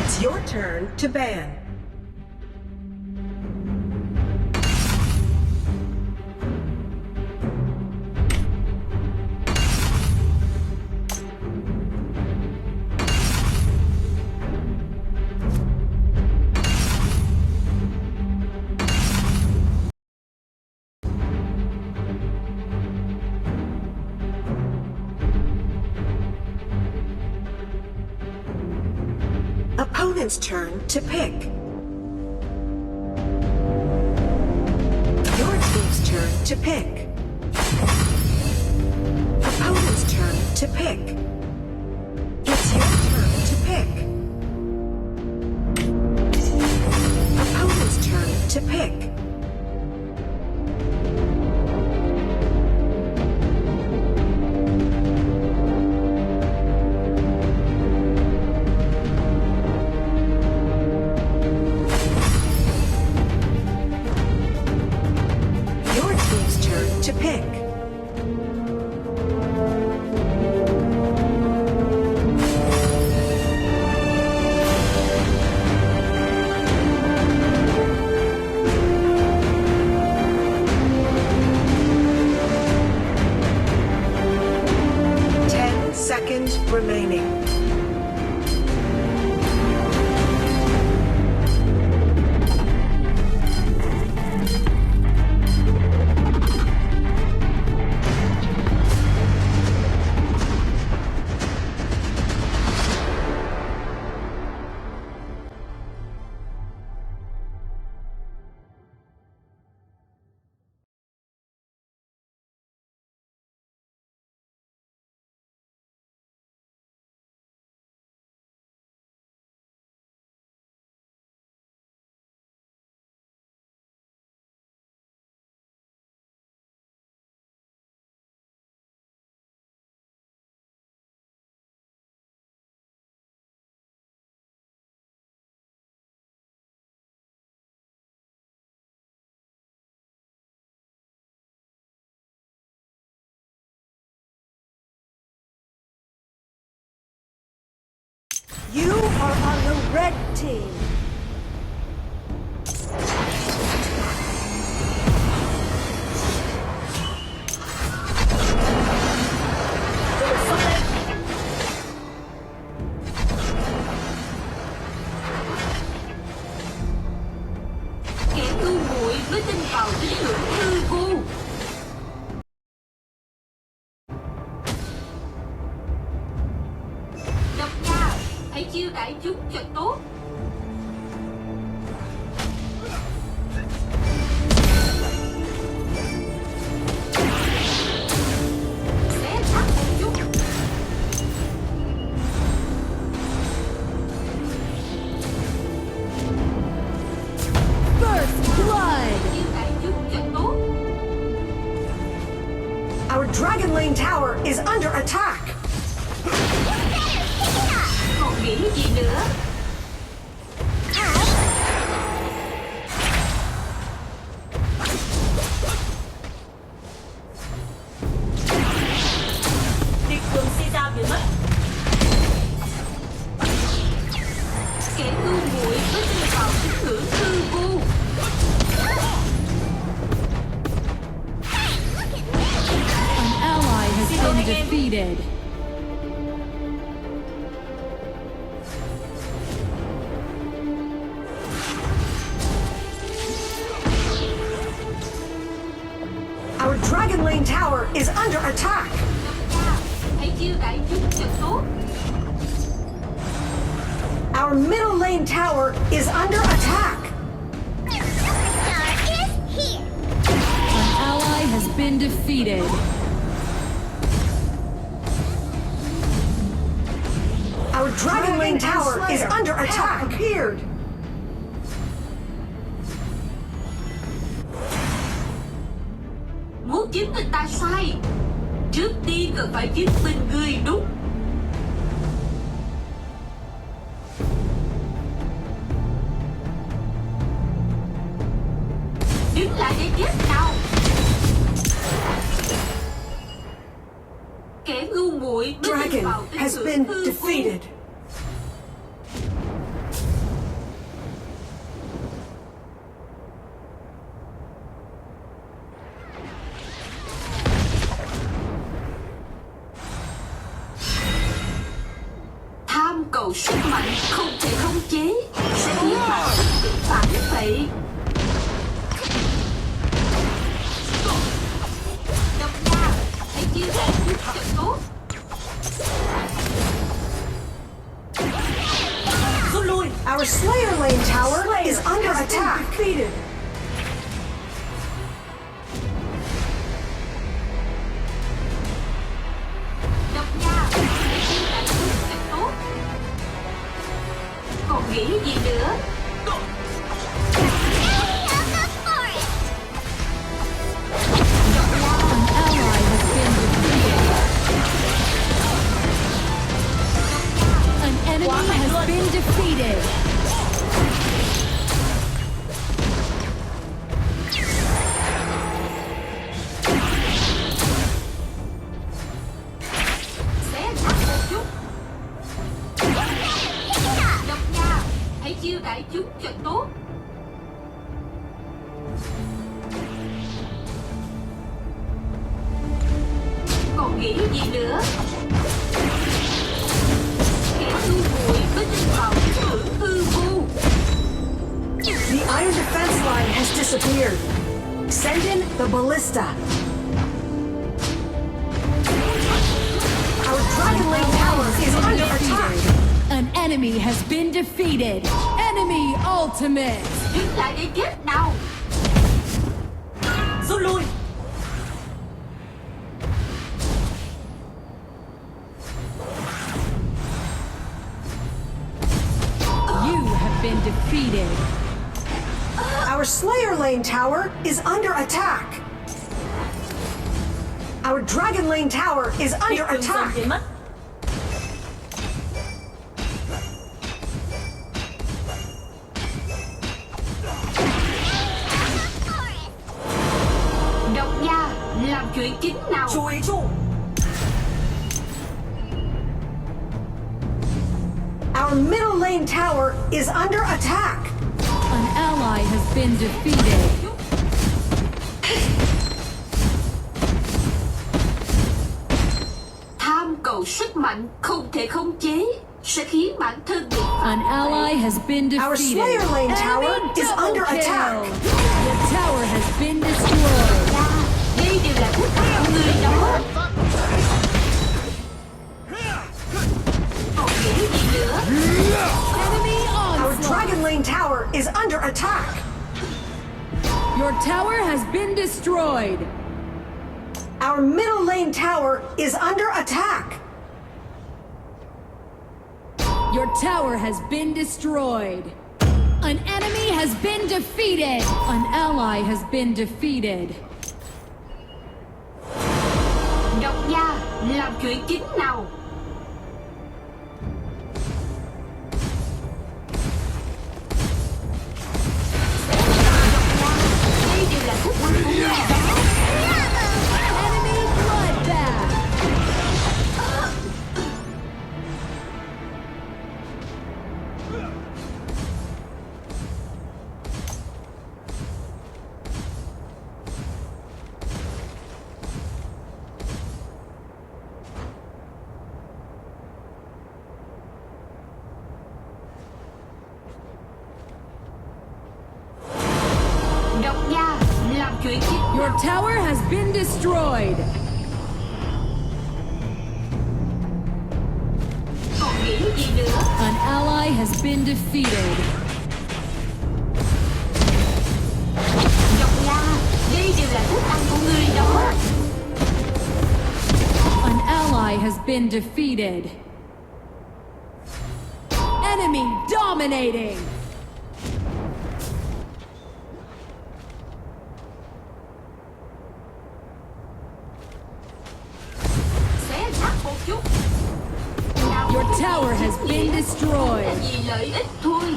It's your turn to ban. Opponent's turn to pick. Your team's turn to pick. Opponent's turn to pick. It's your turn to pick. Opponent's turn to pick. To pick. Seconds remaining. You are on the red team. Kẻ ngu muội với tin vào tín ngưỡng hư vô. Độc nha, hãy chiêu đãi chúng cho tốt. Xé xác một chút. First blood. Chiêu đãi chúng cho tốt. Our Dragon Lane Tower is under attack. Còn nghĩ gì nữa? Địch cường Caesar bị mất. Kẻ ngu muội với tin vào tín ngưỡng hư vô. An ally has been defeated. Our Dragon Lane Tower is under attack. Hãy chiêu đãi chúng cho tốt. Our middle lane tower is under attack. An ally has been defeated. Our Dragon Lane Tower is under attack. Appeared. Muốn chứng minh ta sai, trước tiên cần phải chứng minh ngươi đúng. Đứng lại để chết nào. Kẻ ngu muội mới tin Dragon vào tín has ngưỡng been hư vô. defeated. cầu sức mạnh không thể khống chế sẽ khiến bạn bị phản vệ. Độc nha, hãy chia sẻ chút trận tốt. Rút lui. Our Slayer lane tower is under attack. Defeated. Độc nha, hãy chia sẻ chút trận tốt. Còn nghĩ gì nữa? An ally has been defeated. Xé nát một chút. Độc nha, hãy chiêu đãi chúng cho tốt. Còn nghĩ gì nữa? Kẻ ngu muội mới tin vào những tưởng hư vô. The iron defense line has disappeared. Send in the ballista. Our dragon lane tower is under attack. An enemy has been defeated. Enemy ultimate. Đứng lại để chết nào. Rút lui. You have been defeated. Our Slayer lane tower is under attack. Our dragon lane tower is under Đừng dần attack. biến mất. Độc nha, làm chuyện chính nào. Chú ý trụ. Our middle lane tower is under attack. An ally has been defeated. Tham cầu sức mạnh không thể khống chế sẽ khiến bản thân bị An ally has been Our defeated. Slayer lane tower Enemy is double under kill. attack. The tower has been destroyed. đây đều là thức ăn của người đó. Còn nghĩ gì nữa? Enemy Our onslaught. dragon lane tower is under attack. Your tower has been destroyed. Our middle lane tower is under attack. Your tower has been destroyed. An enemy has been defeated. An ally has been defeated. Độc nha, làm chuyện chính nào. Đây đều là thức ăn của người đó. Enemy bloodbath. Độc nha, làm chuyện chính Your nào. tower has been destroyed. Còn nghĩ gì nữa? An ally has been defeated. Độc nha, đây đều là thức ăn của người đó. An ally has been defeated. Enemy dominating. Xé nát một chút. Nào, Your tower has been là destroyed. vì lợi ích thôi.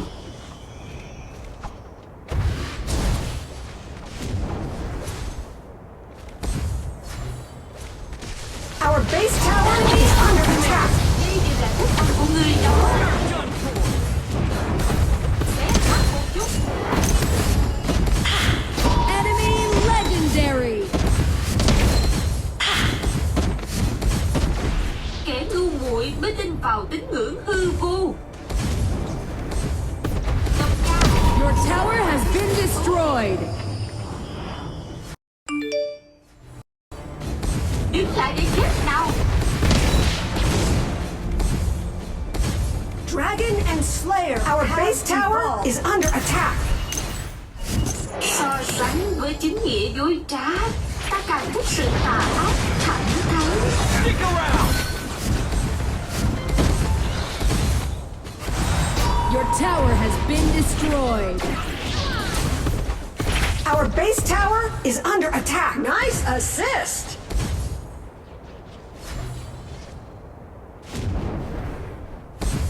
Our base tower is under attack. Đây đều là thức ăn của người đó. Xé nát một chút. Enemy legendary. Kẻ ngu muội mới tin vào tín ngưỡng hư vô. destroyed. Đứng lại để chết nào. Dragon and Slayer. Our base tower is under attack. So sánh với chính nghĩa dối trá, ta càng thích sự tà ác thẳng thắn. Stick around! Your tower has been destroyed. Our base tower is under attack. Nice assist.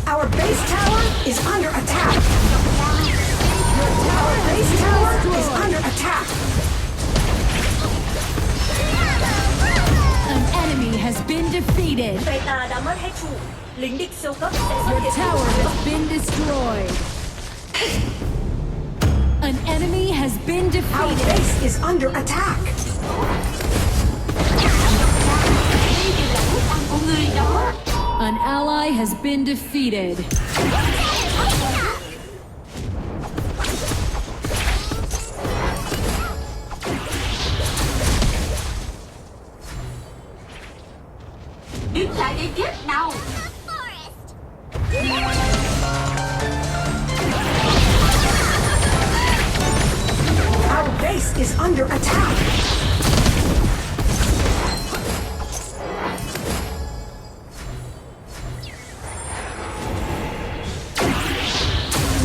Our base tower is under attack. Our base tower is under attack. An enemy has been defeated. Phe ta đã mất hết trụ. Lính địch siêu cấp sẽ xuất Your hiện. tower has been destroyed. An enemy has been Our defeated. base is under attack. Đây đều là thức ăn của người đó. An ally has been defeated. Đứng lại để chết nào. Our base is under attack.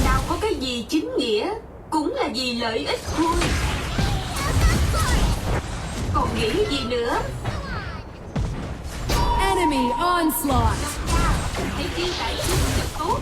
Nào có cái gì chính nghĩa, cũng là vì lợi ích thôi. Còn nghĩ gì nữa? Enemy onslaught. Hãy chia tại chúng thật tốt.